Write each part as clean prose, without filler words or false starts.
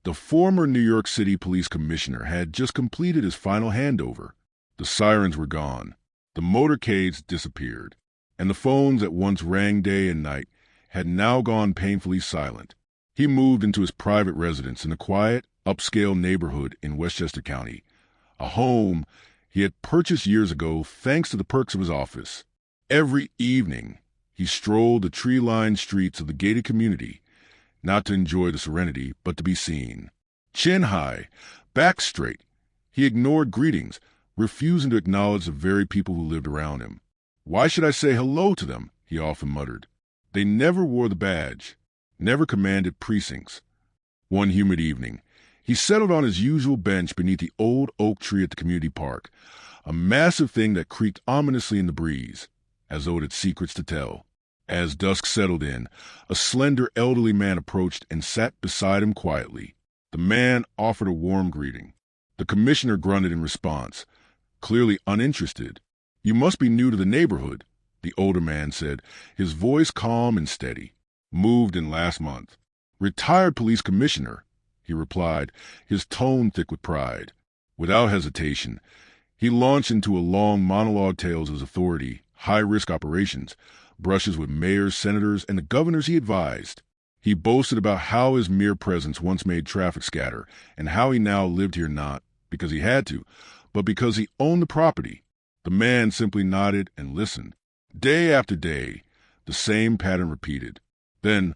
The former New York City police commissioner had just completed his final handover. The sirens were gone, the motorcades disappeared, and the phones that once rang day and night had now gone painfully silent. He moved into his private residence in a quiet, upscale neighborhood in Westchester County, a home he had purchased years ago thanks to the perks of his office. Every evening, he strolled the tree-lined streets of the gated community, not to enjoy the serenity, but to be seen. Chin high, back straight, he ignored greetings, refusing to acknowledge the very people who lived around him. "Why should I say hello to them?" he often muttered. They never wore the badge, never commanded precincts. One humid evening, he settled on his usual bench beneath the old oak tree at the community park, a massive thing that creaked ominously in the breeze, as though it had secrets to tell. As dusk settled in, a slender elderly man approached and sat beside him quietly. The man offered a warm greeting. The commissioner grunted in response, clearly uninterested. "You must be new to the neighborhood," the older man said, his voice calm and steady. "Moved in last month." "Retired police commissioner," he replied, his tone thick with pride. Without hesitation, he launched into a long monologue tales of his authority, high-risk operations, brushes with mayors, senators, and the governors he advised. He boasted about how his mere presence once made traffic scatter, and how he now lived here not because he had to, but because he owned the property. The man simply nodded and listened. Day after day, the same pattern repeated. Then,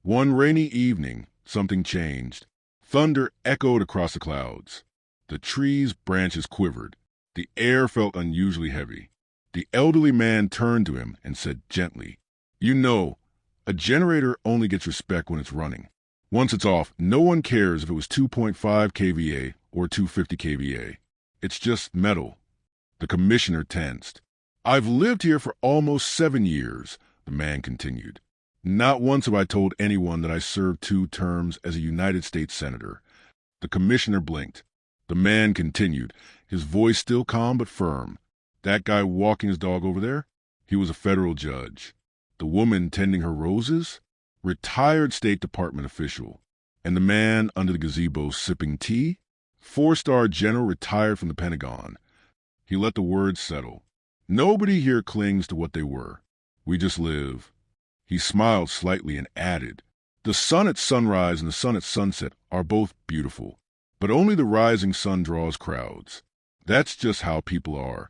one rainy evening, something changed. Thunder echoed across the clouds. The trees' branches quivered. The air felt unusually heavy. The elderly man turned to him and said gently, "You know, a generator only gets respect when it's running. Once it's off, no one cares if it was 2.5 kVA or 250 kVA. It's just metal." The commissioner tensed. "I've lived here for almost 7 years," the man continued. "Not once have I told anyone that I served 2 terms as a United States senator." The commissioner blinked. The man continued, his voice still calm but firm. "That guy walking his dog over there? He was a federal judge. The woman tending her roses? Retired State Department official. And the man under the gazebo sipping tea? 4-star general retired from the Pentagon." He let the words settle. "Nobody here clings to what they were. We just live." He smiled slightly and added, "The sun at sunrise and the sun at sunset are both beautiful, but only the rising sun draws crowds. That's just how people are."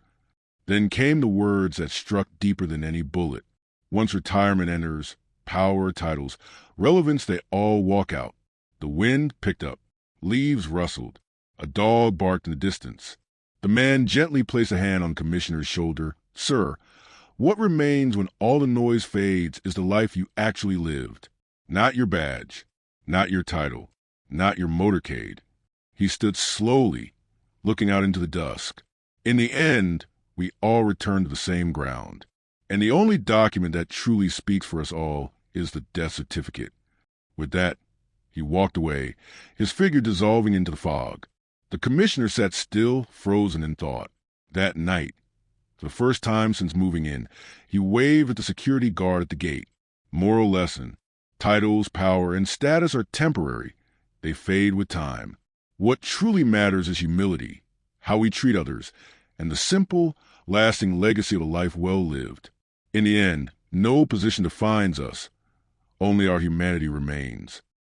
Then came the words that struck deeper than any bullet. Once retirement enters, power, titles, relevance, they all walk out. The wind picked up. Leaves rustled. A dog barked in the distance. The man gently placed a hand on the commissioner's shoulder. "Sir, what remains when all the noise fades is the life you actually lived. Not your badge, not your title, not your motorcade." He stood slowly, looking out into the dusk. "In the end, we all return to the same ground. And the only document that truly speaks for us all is the death certificate." With that, he walked away, his figure dissolving into the fog. The commissioner sat still, frozen in thought. That night, for the first time since moving in, he waved at the security guard at the gate. Moral lesson: titles, power, and status are temporary. They fade with time. What truly matters is humility, how we treat others, and the simple, lasting legacy of a life well lived. In the end, no position defines us. Only our humanity remains.